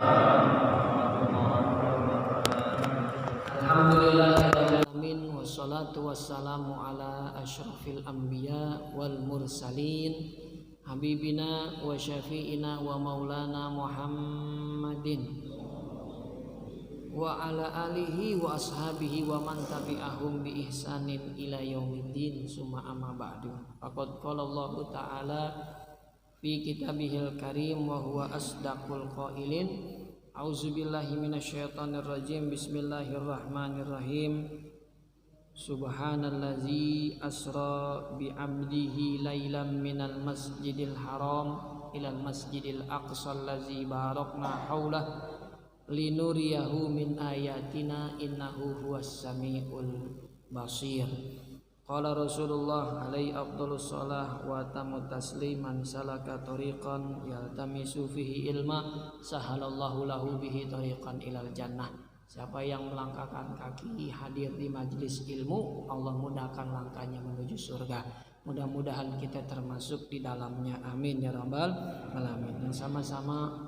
Alhamdulillahirabbil alamin wassalatu wassalamu ala asyrafil anbiya wal mursalin habibina wa syafi'ina wa maulana Muhammadin wa ala alihi wa ashabihi wa man tabi'ahum bi ihsanin ila yaumiddin summa amma ba'du. Faqad qala Allah ta'ala fi kitabihil karim wa huwa asdaqul qailin. A'udzubillahi minasyaitonir rajim. Bismillahirrahmanirrahim. Subhanallazi asra bi 'abdihi lailan minal masjidil haram ilal masjidil aqsal lazi barakna haulah linuriyahu min ayatina innahu huwas samiul basir. Qala Rasulullah alaihi afdhalus shalah wa tamu tasliman salaka tariqan yaltamisu fihi ilma sahalallahu lahu bihi tariqan ilal jannah. Siapa yang melangkahkan kaki hadir di majelis ilmu, Allah mudahkan langkahnya menuju surga. Mudah-mudahan kita termasuk di dalamnya. Amin ya rabbal alamin. Yang sama-sama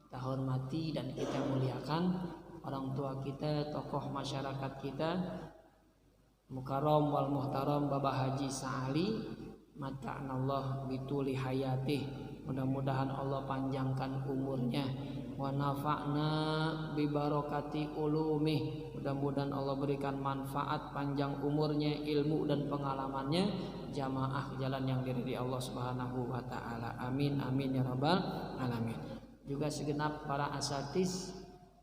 kita hormati dan kita muliakan orang tua kita, tokoh masyarakat kita, Mukarram wal Muhtaram Bapak Haji Sa'ali, mata'anallah bituli hayatih. Mudah-mudahan Allah panjangkan umurnya, wa nafa'na bi barakati ulumih. Mudah-mudahan Allah berikan manfaat panjang umurnya, ilmu dan pengalamannya, jamaah jalan yang diridhai Allah Subhanahu wa taala. Amin amin ya rabbal alamin. Juga segenap para asatiz,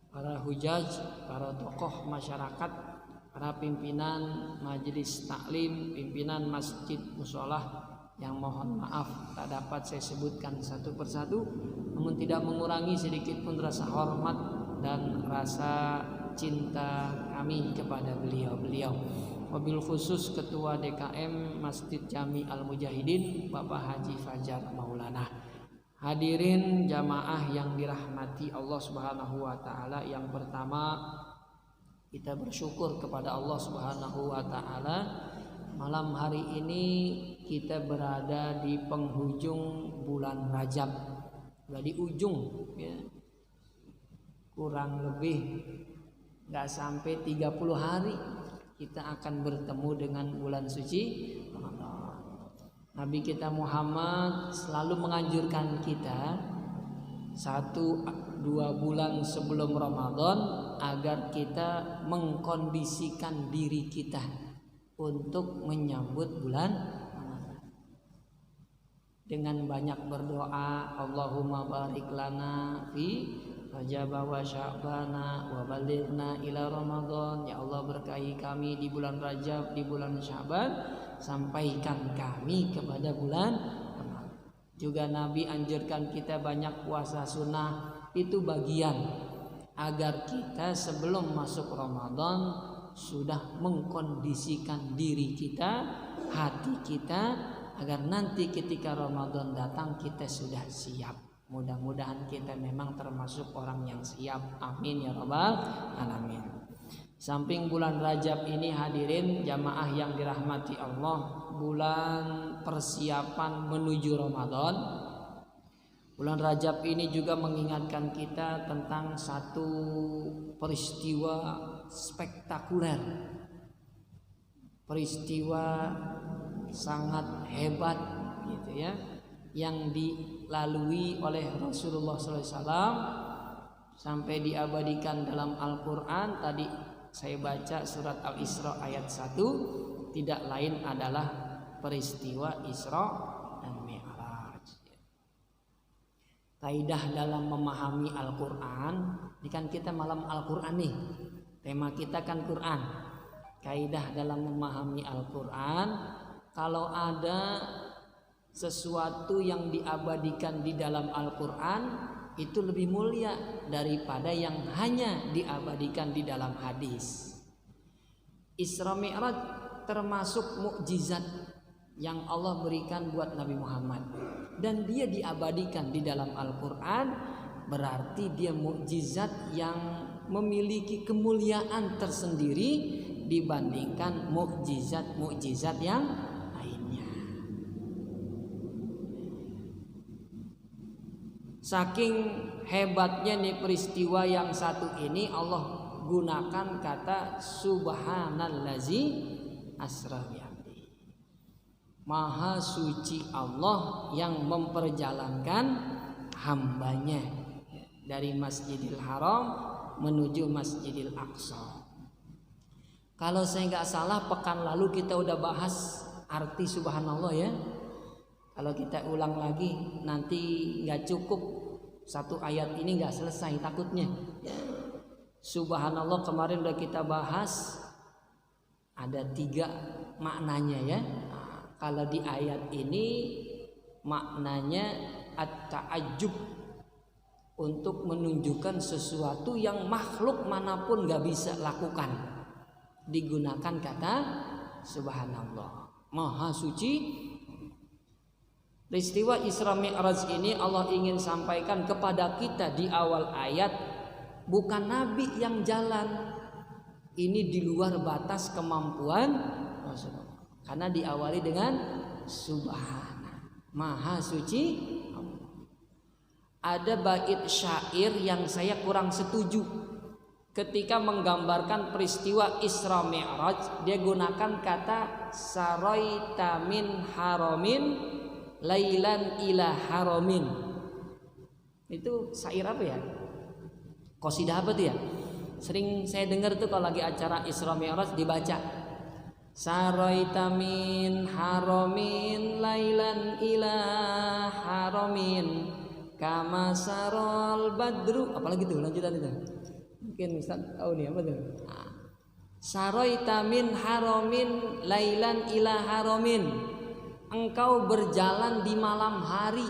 para hujaj, para tokoh masyarakat, para pimpinan majelis taklim, pimpinan masjid musholah yang mohon maaf tak dapat saya sebutkan satu persatu, namun tidak mengurangi sedikit pun rasa hormat dan rasa cinta kami kepada beliau-beliau. Wabil khusus Ketua DKM Masjid Jami Al Mujahidin Bapak Haji Fajar Maulana. Hadirin jamaah yang dirahmati Allah Subhanahu wa taala, yang pertama kita bersyukur kepada Allah Subhanahu wa taala. Malam hari ini kita berada di penghujung bulan Rajab. Sudah di ujung ya. Kurang lebih enggak sampai 30 hari kita akan bertemu dengan bulan suci Ramadan. Nabi kita Muhammad selalu menganjurkan kita 1-2 bulan sebelum Ramadan agar kita mengkondisikan diri kita untuk menyambut bulan Ramadan dengan banyak berdoa. Allahumma barik lana fi Rajab wa Sya'bana wa balighna ila Ramadan. Ya Allah, berkahi kami di bulan Rajab, di bulan Sya'ban, sampaikan kami kepada bulan Ramadan. Juga Nabi anjurkan kita banyak puasa sunnah, itu bagian agar kita sebelum masuk Ramadan sudah mengkondisikan diri kita, hati kita, agar nanti ketika Ramadan datang kita sudah siap. Mudah-mudahan kita memang termasuk orang yang siap. Amin ya rabbal alamin. Samping bulan Rajab ini hadirin jamaah yang dirahmati Allah, bulan persiapan menuju Ramadan. Bulan Rajab ini juga mengingatkan kita tentang satu peristiwa spektakuler, peristiwa sangat hebat gitu ya, yang dilalui oleh Rasulullah SAW sampai diabadikan dalam Al-Quran. Tadi saya baca surat Al-Isra ayat 1, tidak lain adalah peristiwa Isra dan Mi'raj. Kaidah dalam memahami Al-Quran, ini kan kita malam Al-Quran nih, tema kita kan Quran. Kaidah dalam memahami Al-Quran, kalau ada sesuatu yang diabadikan di dalam Al-Quran, itu lebih mulia daripada yang hanya diabadikan di dalam hadis. Isra Mi'raj termasuk mukjizat yang Allah berikan buat Nabi Muhammad, dan dia diabadikan di dalam Al-Quran, berarti dia mukjizat yang memiliki kemuliaan tersendiri dibandingkan mukjizat-mukjizat yang lainnya. Saking hebatnya nih peristiwa yang satu ini, Allah gunakan kata subhanallazi asra bi'abdi. Maha suci Allah yang memperjalankan hambanya dari Masjidil Haram menuju Masjidil Aqsa. Kalau saya nggak salah pekan lalu kita udah bahas arti subhanallah ya. Kalau kita ulang lagi nanti nggak cukup satu ayat ini nggak selesai takutnya. Subhanallah kemarin udah kita bahas ada 3 maknanya ya. Nah, kalau di ayat ini maknanya at-ta'ajjub, untuk menunjukkan sesuatu yang makhluk manapun nggak bisa lakukan. Digunakan kata subhanallah, maha suci. Peristiwa Isra Mi'raj ini Allah ingin sampaikan kepada kita di awal ayat, bukan nabi yang jalan. Ini di luar batas kemampuan Rasulullah. Karena diawali dengan subhana, maha suci. Ada bait syair yang saya kurang setuju ketika menggambarkan peristiwa Isra Mi'raj. Dia gunakan kata saraita min haramin lailan ila haramin. Itu syair apa ya? Qasidah apa tuh ya? Sering saya dengar tuh kalau lagi acara Isra Mi'raj dibaca. Saraita min haramin lailan ila haramin kama sarol badru. Apalagi tuh lanjutan itu? Mungkin Ustaz tahu nih apa tuh? Saraita min haramin lailan ila haramin. Engkau berjalan di malam hari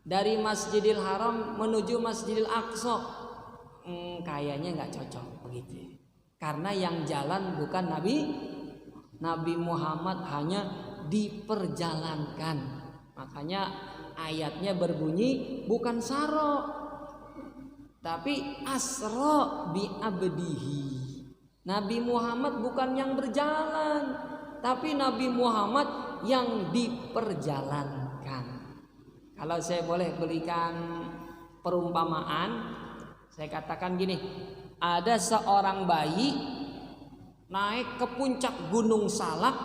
dari Masjidil Haram menuju Masjidil Aqsa. Kayaknya nggak cocok begitu. Karena yang jalan bukan Nabi Muhammad, hanya diperjalankan. Makanya ayatnya berbunyi bukan saro, tapi asra bi abdihi. Nabi Muhammad bukan yang berjalan, tapi Nabi Muhammad yang diperjalankan. Kalau saya boleh berikan perumpamaan, saya katakan gini, ada seorang bayi naik ke puncak Gunung Salak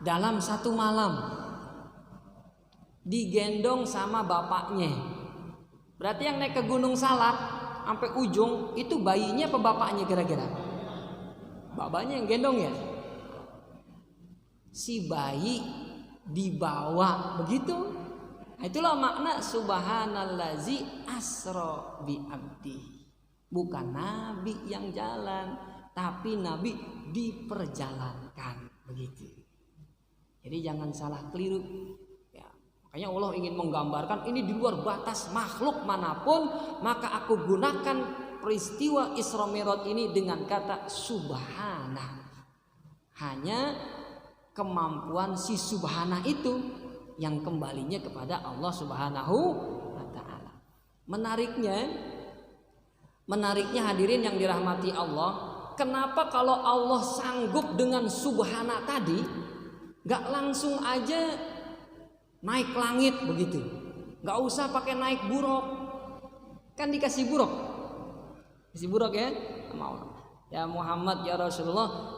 dalam satu malam, digendong sama bapaknya. Berarti yang naik ke Gunung Salak sampai ujung itu bayinya apa bapaknya kira-kira? Bapaknya yang gendong ya. Si bayi dibawa begitu. Itulah makna subhanallazi asra bi abdi. Bukan nabi yang jalan, tapi nabi diperjalankan begitu. Jadi jangan salah keliru ya. Makanya Allah ingin menggambarkan ini di luar batas makhluk manapun, maka aku gunakan peristiwa Isra Mi'raj ini dengan kata subhana. Hanya kemampuan si subhana itu yang kembalinya kepada Allah Subhanahu wa ta'ala. Menariknya hadirin yang dirahmati Allah, kenapa kalau Allah sanggup dengan subhana tadi gak langsung aja naik langit begitu, gak usah pakai naik buruk. Kan dikasih buruk ya, ya Muhammad ya Rasulullah,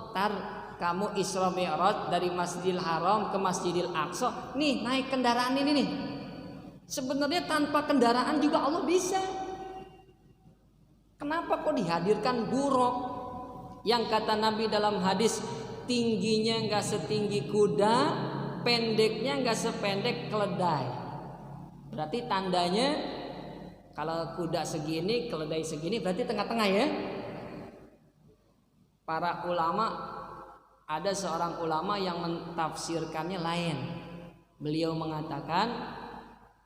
kamu Isra Mi'raj dari Masjidil Haram ke Masjidil Aqsa, nih naik kendaraan ini nih. Sebenarnya tanpa kendaraan juga Allah bisa. Kenapa kok dihadirkan buruk? Yang kata Nabi dalam hadis, tingginya nggak setinggi kuda, pendeknya nggak sependek keledai. Berarti tandanya kalau kuda segini, keledai segini, berarti tengah-tengah ya. Para ulama, ada seorang ulama yang mentafsirkannya lain. Beliau mengatakan,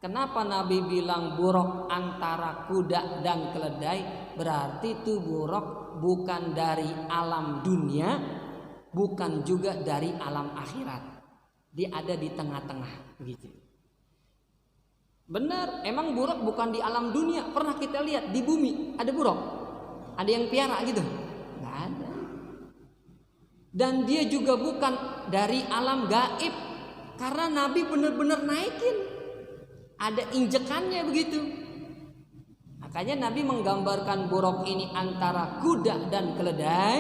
kenapa Nabi bilang buruk antara kuda dan keledai? Berarti itu buruk bukan dari alam dunia, bukan juga dari alam akhirat. Dia ada di tengah-tengah begitu. Benar, emang buruk bukan di alam dunia. Pernah kita lihat di bumi ada buruk? Ada yang piara gitu? Nggak ada. Dan dia juga bukan dari alam gaib, karena Nabi benar-benar naikin, ada injekannya begitu. Makanya Nabi menggambarkan buruk ini antara kuda dan keledai.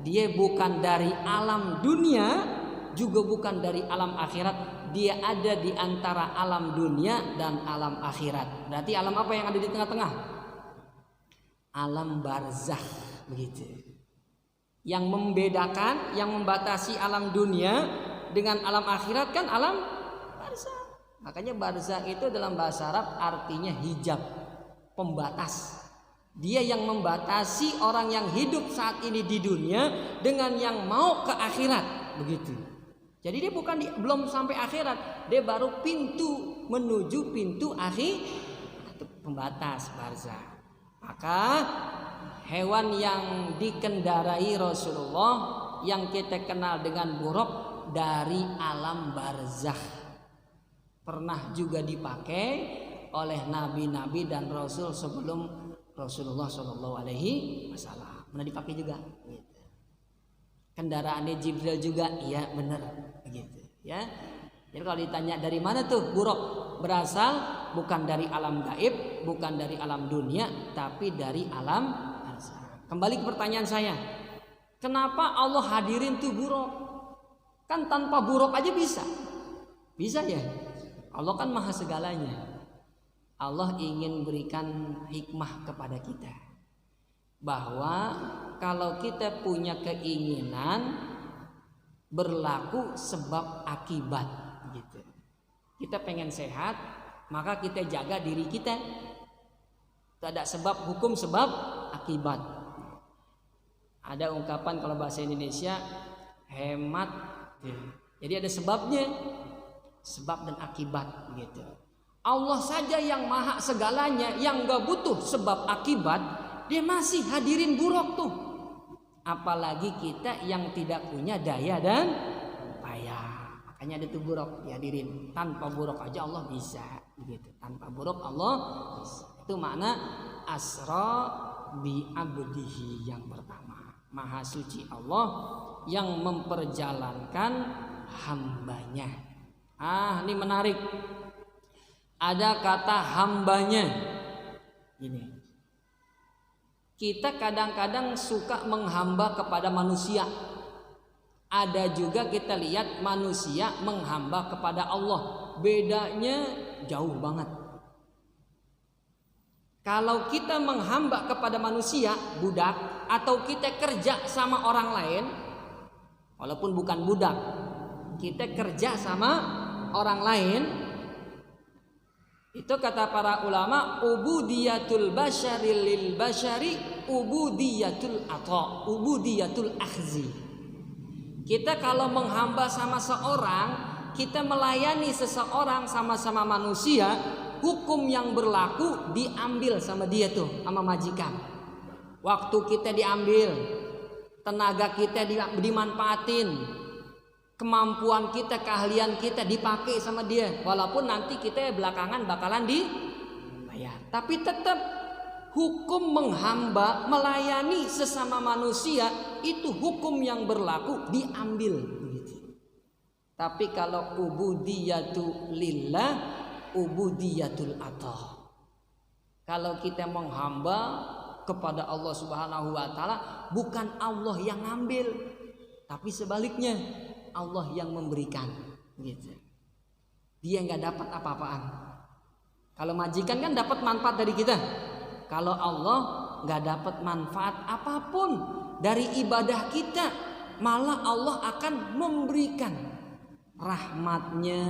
Dia bukan dari alam dunia, juga bukan dari alam akhirat. Dia ada di antara alam dunia dan alam akhirat. Berarti alam apa yang ada di tengah-tengah? Alam barzakh, begitu. Yang membedakan, yang membatasi alam dunia dengan alam akhirat kan alam barzakh. Makanya barzakh itu dalam bahasa Arab artinya hijab, pembatas. Dia yang membatasi orang yang hidup saat ini di dunia dengan yang mau ke akhirat, begitu. Jadi dia bukan belum sampai akhirat, dia baru pintu menuju pintu akhir, pembatas barzakh. Maka hewan yang dikendarai Rasulullah yang kita kenal dengan buruk dari alam barzakh, pernah juga dipakai oleh nabi-nabi dan rasul sebelum Rasulullah Shallallahu Alaihi Wasallam. Pernah dipakai juga. Kendaraannya Jibril juga, iya benar, begitu ya. Jadi kalau ditanya dari mana tuh buruk, berasal bukan dari alam gaib, bukan dari alam dunia, tapi dari alam barzakh. Kembali ke pertanyaan saya, kenapa Allah hadirin tuh buruk? Kan tanpa buruk aja bisa ya. Allah kan maha segalanya. Allah ingin berikan hikmah kepada kita, bahwa kalau kita punya keinginan berlaku sebab akibat gitu. Kita pengen sehat, maka kita jaga diri kita. Itu ada sebab hukum, sebab akibat. Ada ungkapan kalau bahasa Indonesia hemat. Jadi ada sebabnya, sebab dan akibat gitu. Allah saja yang maha segalanya, yang gak butuh sebab akibat, dia masih hadirin buruk tuh. Apalagi kita yang tidak punya daya dan upaya. Makanya ada tuh buruk dihadirin. Tanpa buruk aja Allah bisa, begitu. Tanpa buruk Allah bisa. Itu makna asra bi abdihi yang pertama. Maha suci Allah yang memperjalankan hambanya. Ini menarik. Ada kata hambanya. Ini. Kita kadang-kadang suka menghamba kepada manusia. Ada juga kita lihat manusia menghamba kepada Allah. Bedanya jauh banget. Kalau kita menghamba kepada manusia, budak, atau kita kerja sama orang lain, walaupun bukan budak, kita kerja sama orang lain, itu kata para ulama, ubudiyatul basyari lil basyari ubudiyatul ata, ubudiyatul akhzi. Kita kalau menghamba sama seorang, kita melayani seseorang sama-sama manusia, hukum yang berlaku diambil sama dia tuh, sama majikan. Waktu kita diambil, tenaga kita dimanfaatin, kemampuan kita, keahlian kita dipakai sama dia. Walaupun nanti kita belakangan bakalan dibayar, tapi tetap hukum menghamba, melayani sesama manusia itu hukum yang berlaku diambil begitu. Tapi kalau ubudiyatu lillah, ubudiyatul ata. Kalau kita menghamba kepada Allah Subhanahu wa taala, bukan Allah yang ngambil, tapi sebaliknya Allah yang memberikan gitu. Dia nggak dapat apa-apaan. Kalau majikan kan dapat manfaat dari kita. Kalau Allah nggak dapat manfaat apapun dari ibadah kita, malah Allah akan memberikan rahmatnya,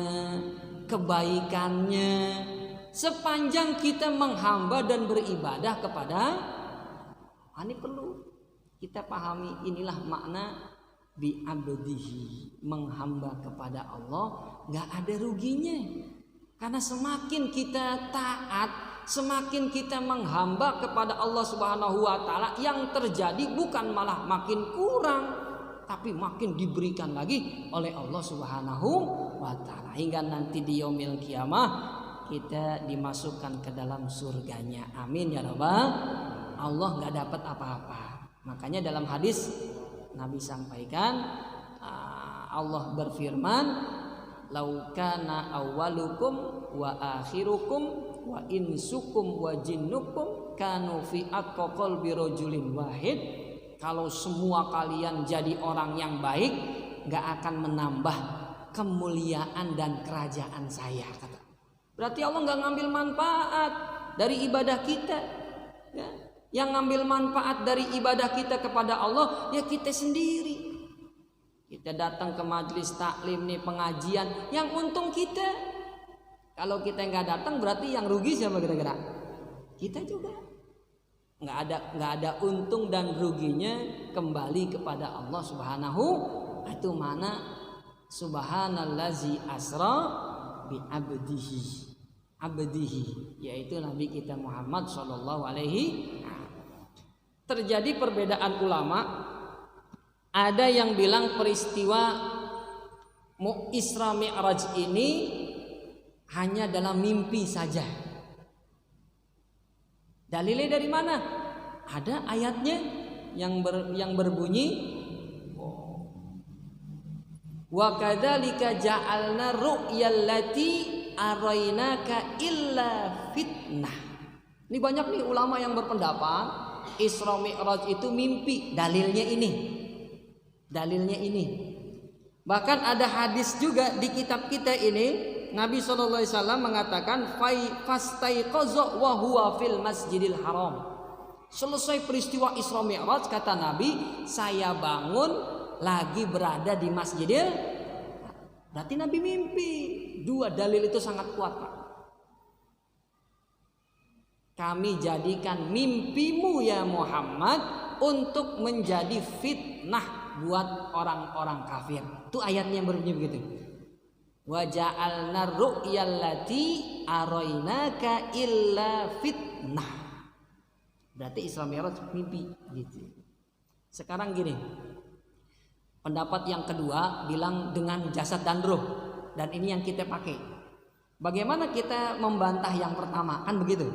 kebaikannya sepanjang kita menghamba dan beribadah kepada. Ini perlu kita pahami, inilah makna bi'abdihi, menghamba kepada Allah nggak ada ruginya. Karena semakin kita taat, semakin kita menghamba kepada Allah Subhanahu wa taala, yang terjadi bukan malah makin kurang, tapi makin diberikan lagi oleh Allah Subhanahu wa taala, hingga nanti di yaumil kiamah kita dimasukkan ke dalam surganya. Amin ya rabbal. Allah nggak dapat apa-apa. Makanya dalam hadis Nabi sampaikan, Allah berfirman, laukana awwalukum wa akhirukum wa insukum wa jinnukum kanu fi aqqal bi rajulin wahid. Kalau semua kalian jadi orang yang baik, gak akan menambah kemuliaan dan kerajaan saya, kata. Berarti Allah gak ngambil manfaat dari ibadah kita, ya. Yang ngambil manfaat dari ibadah kita kepada Allah ya kita sendiri. Kita datang ke majelis taklim nih, pengajian, yang untung kita. Kalau kita nggak datang berarti yang rugi siapa kira-kira? Kita juga. Nggak ada untung dan ruginya, kembali kepada Allah Subhanahu. Itu mana subhanallazi asra bi abdihi, yaitu Nabi kita Muhammad sallallahu alaihi. Terjadi perbedaan ulama. Ada yang bilang peristiwa Isra Mi'raj ini hanya dalam mimpi saja. Dalilnya dari mana? Ada ayatnya yang berbunyi wa kadzalika ja'alna ru'yallati araynaka illa fitnah. Ini banyak nih ulama yang berpendapat Isra Mi'raj itu mimpi. Dalilnya ini. Bahkan ada hadis juga di kitab kita ini, Nabi SAW mengatakan fastaiqaza wa huwa fil masjidil haram. Selesai peristiwa Isra Mi'raj, kata Nabi, saya bangun lagi berada di masjidil. Berarti Nabi mimpi. Dua dalil itu sangat kuat, Pak. Kami jadikan mimpimu ya Muhammad untuk menjadi fitnah buat orang-orang kafir. Itu ayatnya yang berbunyi begitu. Wa ja'alna ru'yallati araynaka illa fitnah. Berarti Isra Mi'raj mimpi gitu. Sekarang gini. Pendapat yang kedua bilang dengan jasad dan ruh, dan ini yang kita pakai. Bagaimana kita membantah yang pertama? Kan begitu.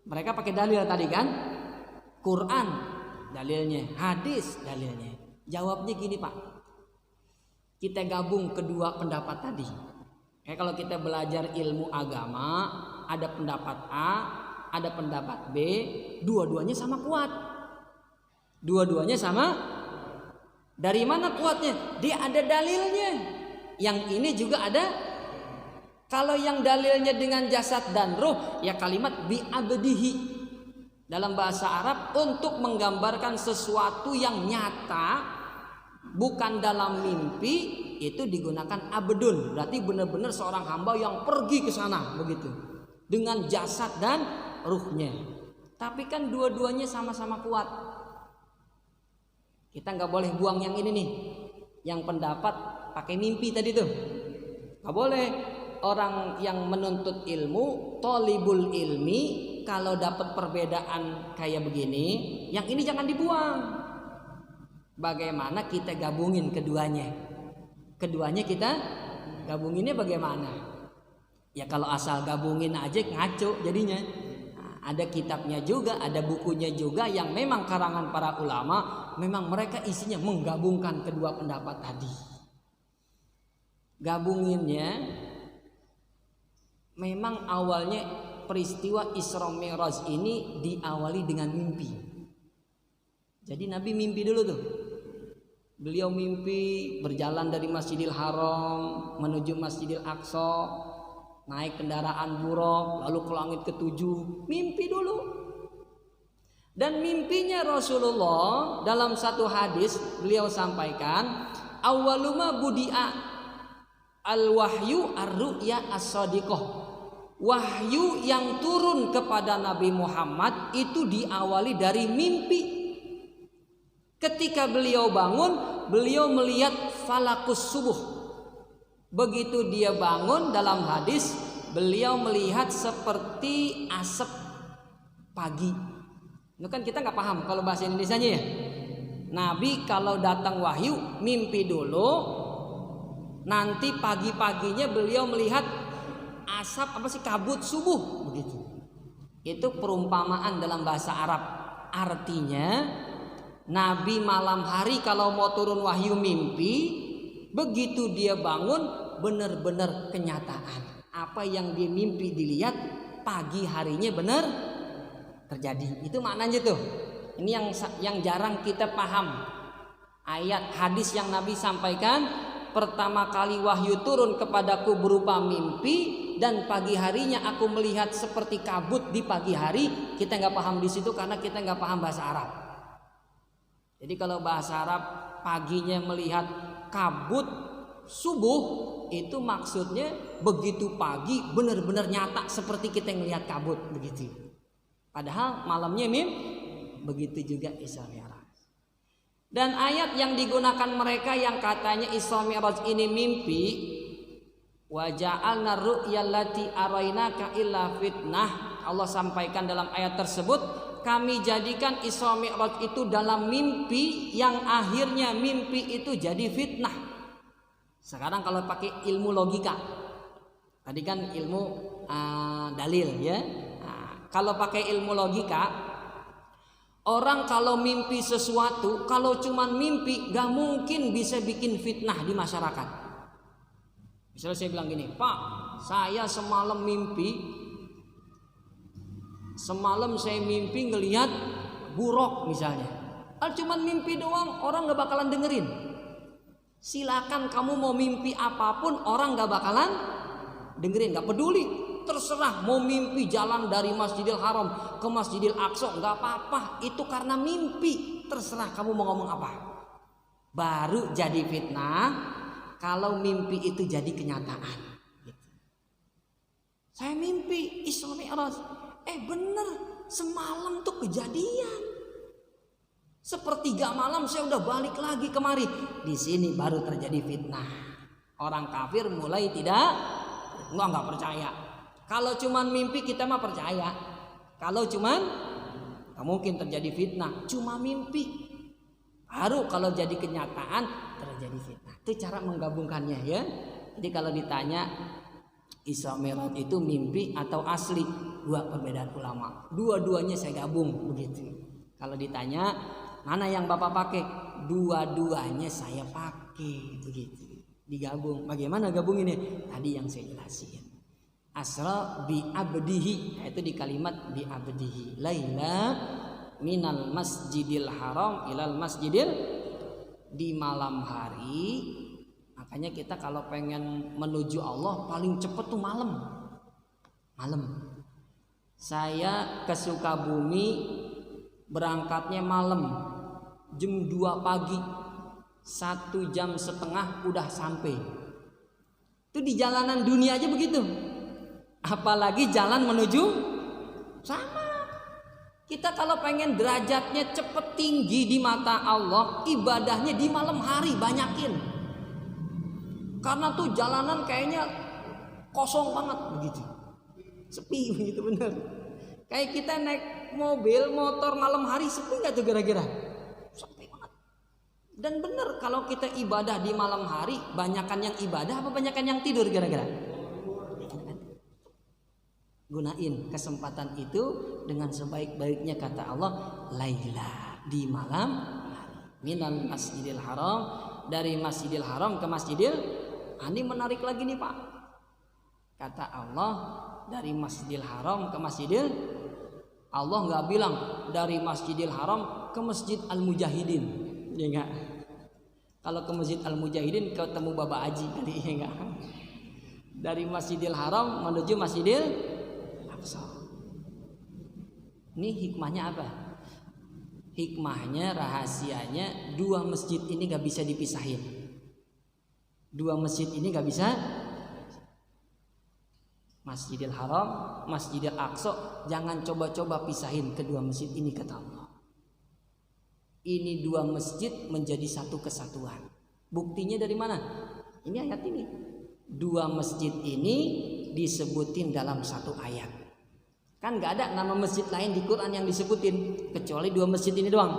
Mereka pakai dalil tadi kan, Quran dalilnya, hadis dalilnya. Jawabnya gini Pak, kita gabung kedua pendapat tadi. Kayak kalau kita belajar ilmu agama, ada pendapat A, ada pendapat B, dua-duanya sama kuat. Dua-duanya sama. Dari mana kuatnya? Dia ada dalilnya. Yang ini juga ada. Kalau yang dalilnya dengan jasad dan ruh, ya kalimat bi'abdihi. Dalam bahasa Arab untuk menggambarkan sesuatu yang nyata, bukan dalam mimpi, itu digunakan abdun. Berarti benar-benar seorang hamba yang pergi ke sana begitu. Dengan jasad dan ruhnya. Tapi kan dua-duanya sama-sama kuat. Kita nggak boleh buang yang ini nih. Yang pendapat pakai mimpi tadi tuh. Nggak boleh. Orang yang menuntut ilmu, tolibul ilmi, kalau dapat perbedaan kayak begini, yang ini jangan dibuang. Bagaimana kita gabungin keduanya? Keduanya kita gabunginnya bagaimana? Ya kalau asal gabungin aja ngaco jadinya. Nah, ada kitabnya juga, ada bukunya juga yang memang karangan para ulama, memang mereka isinya menggabungkan kedua pendapat tadi. Gabunginnya memang awalnya peristiwa Isra Mi'raj ini diawali dengan mimpi. Jadi Nabi mimpi dulu tuh. Beliau mimpi berjalan dari Masjidil Haram menuju Masjidil Aqsa, naik kendaraan buraq lalu ke langit ketujuh. Mimpi dulu. Dan mimpinya Rasulullah dalam satu hadis beliau sampaikan, awwaluma budi'a al-wahyu ar-ru'ya as-sadiqah. Wahyu yang turun kepada Nabi Muhammad itu diawali dari mimpi. Ketika beliau bangun, beliau melihat falakus subuh. Begitu dia bangun, dalam hadis beliau melihat seperti asap pagi. Itu kan kita nggak paham kalau bahasa Indonesianya ya. Nabi kalau datang wahyu mimpi dulu, nanti pagi-paginya beliau melihat asap kabut subuh begitu. Itu perumpamaan dalam bahasa Arab. Artinya Nabi malam hari kalau mau turun wahyu mimpi, begitu dia bangun benar-benar kenyataan. Apa yang dia mimpi dilihat pagi harinya benar terjadi. Itu maknanya tuh. Ini yang jarang kita paham. Ayat hadis yang Nabi sampaikan, pertama kali wahyu turun kepadaku berupa mimpi dan pagi harinya aku melihat seperti kabut di pagi hari. Kita nggak paham di situ karena kita nggak paham bahasa Arab. Jadi kalau bahasa Arab paginya melihat kabut subuh, itu maksudnya begitu pagi benar-benar nyata seperti kita melihat kabut begitu. Padahal malamnya begitu juga Isra Mi'raj. Dan ayat yang digunakan mereka yang katanya Isra Mi'raj ini mimpi, wa ja'alna ru'yallati arainaka illa fitnah. Allah sampaikan dalam ayat tersebut, kami jadikan Isra Mi'raj itu dalam mimpi yang akhirnya mimpi itu jadi fitnah. Sekarang kalau pakai ilmu logika, tadi kan ilmu dalil ya. Nah, kalau pakai ilmu logika, orang kalau mimpi sesuatu, kalau cuman mimpi gak mungkin bisa bikin fitnah di masyarakat. Misalnya saya bilang gini, Pak, saya semalam saya mimpi ngelihat buruk misalnya. Cuman mimpi doang, orang gak bakalan dengerin. Silakan kamu mau mimpi apapun, orang gak bakalan dengerin, gak peduli. Terserah mau mimpi jalan dari Masjidil Haram ke Masjidil Aqsa, gak apa-apa. Itu karena mimpi, terserah kamu mau ngomong apa. Baru jadi fitnah kalau mimpi itu jadi kenyataan. Saya mimpi Isra Mi'raj, bener semalam tuh kejadian. Sepertiga malam saya udah balik lagi kemari. Di sini baru terjadi fitnah. Orang kafir mulai nggak percaya. Kalau cuman mimpi kita mah percaya. Kalau cuman nggak mungkin terjadi fitnah. Cuma mimpi. Baru kalau jadi kenyataan terjadi fitnah. Itu cara menggabungkannya ya. Jadi kalau ditanya Isra Mi'raj itu mimpi atau asli, dua perbedaan ulama. Dua-duanya saya gabung begitu. Kalau ditanya mana yang Bapak pakai? Dua-duanya saya pakai begitu. Digabung. Bagaimana gabunginnya? Tadi yang saya jelasin. Asra bi abdihi, itu di kalimat bi abdihi. Laila minal masjidil haram ilal masjidil, di malam hari. Makanya kita kalau pengen menuju Allah paling cepat tuh malam. Saya ke Sukabumi berangkatnya malam jam 2 pagi, 1,5 jam udah sampai. Itu di jalanan dunia aja begitu, apalagi jalan menuju sama. Kita kalau pengen derajatnya cepet tinggi di mata Allah, ibadahnya di malam hari banyakin. Karena tuh jalanan kayaknya kosong banget begitu, sepi begitu bener. Kayak kita naik mobil, motor malam hari sepi nggak tuh kira-kira? Sepi banget. Dan bener kalau kita ibadah di malam hari, banyakan yang ibadah apa banyakan yang tidur kira-kira? Gunain kesempatan itu dengan sebaik-baiknya, kata Allah, laila, di malam hari. Minal masjidil haram, dari Masjidil Haram ke Masjidil. Ini menarik lagi nih Pak. Kata Allah, dari Masjidil Haram ke Masjidil, Allah nggak bilang dari Masjidil Haram ke Masjid Al-Mujahidin, ya enggak? Kalau ke Masjid Al-Mujahidin ketemu Bapak Haji tadi, ya enggak? Dari Masjidil Haram menuju Masjidil Aqsa. Ini hikmahnya apa? Hikmahnya, rahasianya, dua masjid ini nggak bisa dipisahin. Dua masjid ini nggak bisa. Masjidil Haram, Masjidil Aqsa, jangan coba-coba pisahin kedua masjid ini, kata Allah. Ini dua masjid menjadi satu kesatuan. Buktinya dari mana? Ini ayat ini. Dua masjid ini disebutin dalam satu ayat. Kan nggak ada nama masjid lain di Quran yang disebutin kecuali dua masjid ini doang.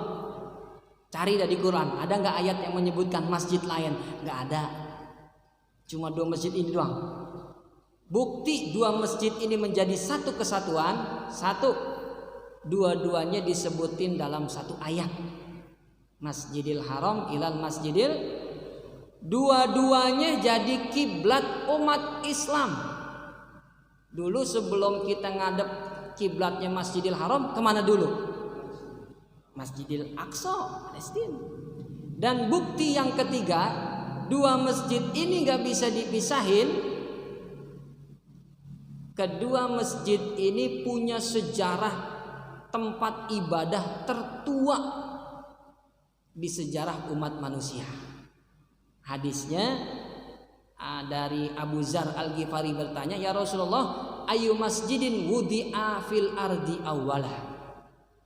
Cari dari Quran, ada nggak ayat yang menyebutkan masjid lain? Nggak ada. Cuma dua masjid ini doang. Bukti dua masjid ini menjadi satu kesatuan, satu, dua-duanya disebutin dalam satu ayat. Masjidil Haram ilal Masjidil, dua-duanya jadi kiblat umat Islam. Dulu sebelum kita ngadep kiblatnya Masjidil Haram, kemana dulu? Masjidil Aqsa, Palestina. Dan bukti yang ketiga, dua masjid ini gak bisa dipisahin. Kedua masjid ini punya sejarah tempat ibadah tertua di sejarah umat manusia. Hadisnya dari Abu Zar Al-Ghifari bertanya, "Ya Rasulullah, ayu masjidin wudi'a fil ardi awwalah?"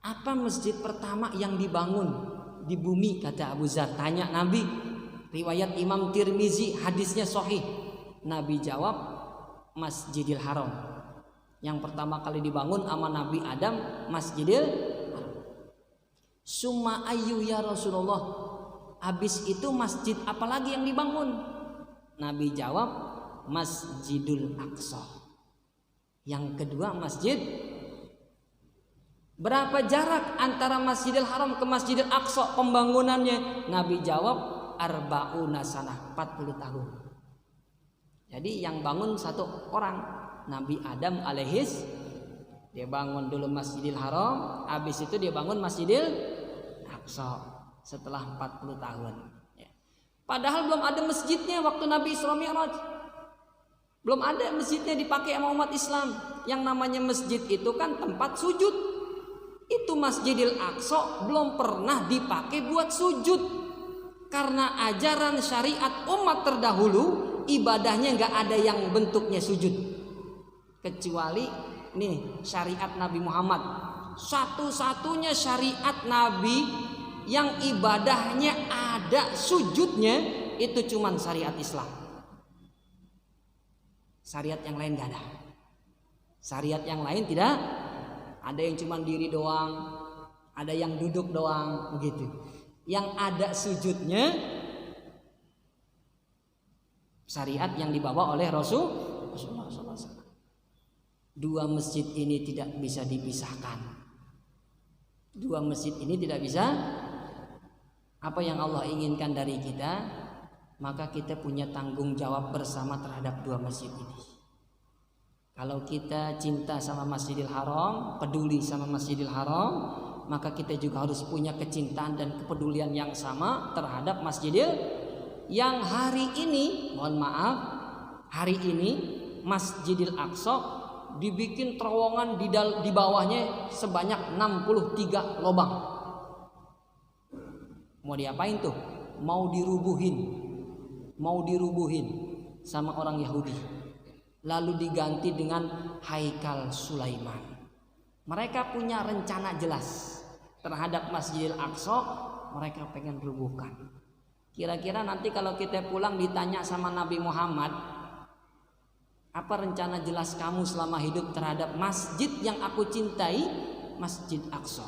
Apa masjid pertama yang dibangun di bumi, kata Abu Zar. Tanya Nabi. Riwayat Imam Tirmizi, hadisnya sahih. Nabi jawab, Masjidil Haram. Yang pertama kali dibangun sama Nabi Adam, Masjidil Haram. Summa ayu ya Rasulullah, habis itu masjid apa lagi yang dibangun? Nabi jawab, Masjidul Aqsa. Yang kedua masjid. Berapa jarak antara Masjidil Haram ke Masjidil Aqsa pembangunannya? Nabi jawab, arba'una sanah, 40 tahun. Jadi yang bangun satu orang, Nabi Adam alaihis. Dia bangun dulu Masjidil Haram, habis itu dia bangun Masjidil Aqsa setelah 40 tahun. Padahal belum ada masjidnya waktu Nabi Isra Mi'raj. Belum ada masjidnya dipakai sama umat Islam. Yang namanya masjid itu kan tempat sujud. Itu Masjidil Aqsa belum pernah dipakai buat sujud. Karena ajaran syariat umat terdahulu, ibadahnya gak ada yang bentuknya sujud. Kecuali nih syariat Nabi Muhammad. Satu-satunya syariat Nabi yang ibadahnya ada sujudnya, itu cuman syariat Islam. Syariat yang lain gak ada. Syariat yang lain tidak. Ada yang cuma diri doang, ada yang duduk doang, begitu. Yang ada sujudnya syariat yang dibawa oleh Rasulullah SAW. Dua masjid ini tidak bisa dipisahkan. Dua masjid ini tidak bisa. Apa yang Allah inginkan dari kita, maka kita punya tanggung jawab bersama terhadap dua masjid ini. Kalau kita cinta sama Masjidil Haram, peduli sama Masjidil Haram, maka kita juga harus punya kecintaan dan kepedulian yang sama terhadap Masjidil yang hari ini, mohon maaf, hari ini Masjidil Aqsa dibikin terowongan di bawahnya sebanyak 63 lubang. Mau diapain tuh? Mau dirubuhin sama orang Yahudi. Lalu diganti dengan Haikal Sulaiman. Mereka punya rencana jelas terhadap Masjidil Aqsa. Mereka pengen rubuhkan. Kira-kira nanti kalau kita pulang ditanya sama Nabi Muhammad, apa rencana jelas kamu selama hidup terhadap masjid yang aku cintai, Masjid Aqsa?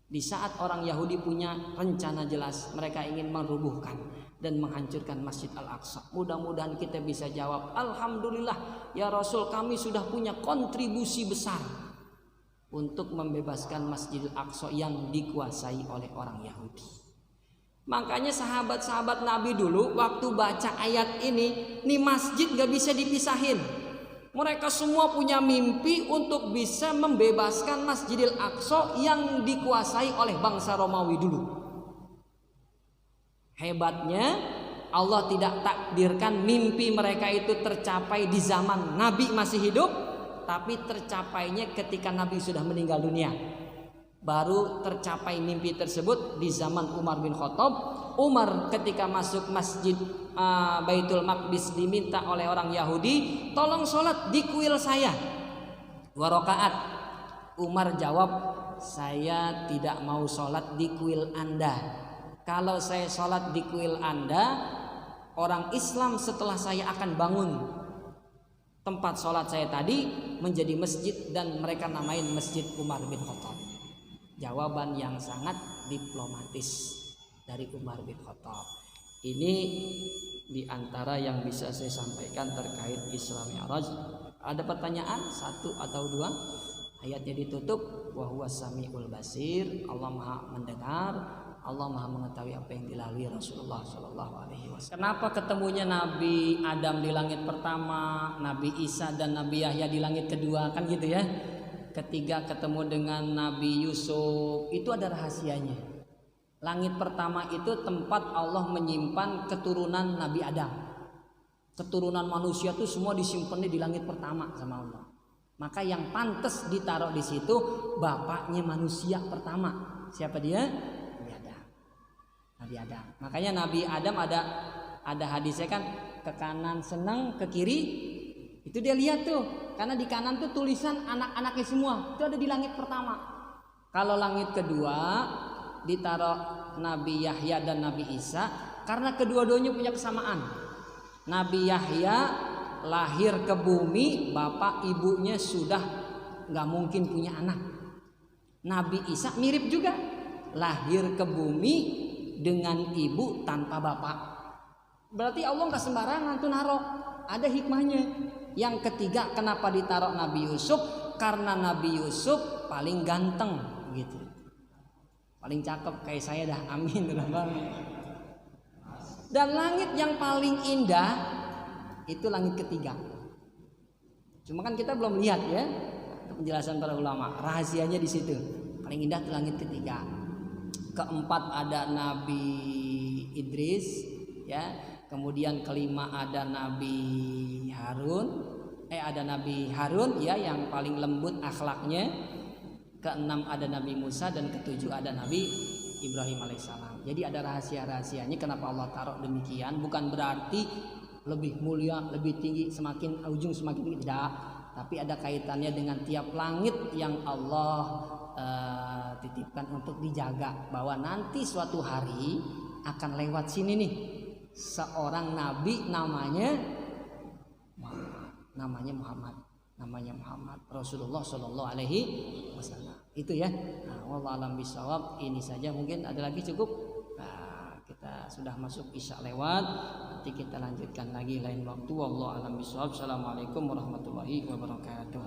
Di saat orang Yahudi punya rencana jelas, mereka ingin merubuhkan dan menghancurkan Masjid Al-Aqsa. Mudah-mudahan kita bisa jawab, alhamdulillah ya Rasul, kami sudah punya kontribusi besar untuk membebaskan Masjid Al-Aqsa yang dikuasai oleh orang Yahudi. Makanya sahabat-sahabat Nabi dulu waktu baca ayat ini, nih masjid gak bisa dipisahin. Mereka semua punya mimpi untuk bisa membebaskan Masjidil Aqsa yang dikuasai oleh bangsa Romawi dulu. Hebatnya Allah tidak takdirkan mimpi mereka itu tercapai di zaman Nabi masih hidup, tapi tercapainya ketika Nabi sudah meninggal dunia. Baru tercapai mimpi tersebut di zaman Umar bin Khattab. Umar ketika masuk masjid Baitul Maqdis diminta oleh orang Yahudi, tolong sholat di kuil saya 2 rakaat. Umar jawab, saya tidak mau sholat di kuil Anda. Kalau saya sholat di kuil Anda, orang Islam setelah saya akan bangun tempat sholat saya tadi menjadi masjid dan mereka namain Masjid Umar bin Khattab. Jawaban yang sangat diplomatis dari Umar bin Khattab. Ini diantara yang bisa saya sampaikan terkait Isra Mi'raj. Ada pertanyaan 1 atau 2? Ayatnya ditutup, wa huwas samiul basir. Allah Maha mendengar, Allah Maha mengetahui apa yang dilalui Rasulullah Shallallahu Alaihi Wasallam. Kenapa ketemunya Nabi Adam di langit pertama, Nabi Isa dan Nabi Yahya di langit kedua, kan gitu ya. Ketiga ketemu dengan Nabi Yusuf, itu ada rahasianya. Langit pertama itu tempat Allah menyimpan keturunan Nabi Adam. Keturunan manusia itu semua disimpannya di langit pertama sama Allah. Maka yang pantas ditaruh di situ bapaknya manusia pertama. Siapa dia? Nabi Adam. Nabi Adam. Makanya Nabi Adam ada hadisnya kan, ke kanan senang, ke kiri itu dia lihat tuh. Karena di kanan tuh tulisan anak-anaknya semua. Itu ada di langit pertama. Kalau langit kedua ditaruh Nabi Yahya dan Nabi Isa karena kedua-duanya punya kesamaan. Nabi Yahya lahir ke bumi, bapak ibunya sudah nggak mungkin punya anak. Nabi Isa mirip juga, lahir ke bumi dengan ibu tanpa bapak. Berarti Allah nggak sembarangan tuh naruh, ada hikmahnya. Yang ketiga, kenapa ditaruh Nabi Yusuf? Karena Nabi Yusuf paling ganteng gitu, paling cakep kayak saya dah, amin. Dan langit yang paling indah itu langit ketiga. Cuma kan kita belum lihat ya penjelasan para ulama. Rahasianya di situ. Paling indah itu langit ketiga. Keempat ada Nabi Idris, ya. Kemudian kelima ada Nabi Harun. Ada Nabi Harun ya yang paling lembut akhlaknya. Keenam ada Nabi Musa dan ketujuh ada Nabi Ibrahim alaihissalam. Jadi ada rahasia-rahasianya kenapa Allah taruh demikian. Bukan berarti lebih mulia, lebih tinggi, semakin ujung semakin tinggi, tidak. Tapi ada kaitannya dengan tiap langit yang Allah titipkan untuk dijaga. Bahwa nanti suatu hari akan lewat sini nih seorang nabi namanya Muhammad Rasulullah Shallallahu Alaihi Wasallam. Itu ya. Nah, wallahu a'lam bishawab. Ini saja, mungkin ada lagi cukup. Nah, kita sudah masuk isya lewat. Nanti kita lanjutkan lagi lain waktu. Wallahu a'lam bishawab. Assalamualaikum warahmatullahi wabarakatuh.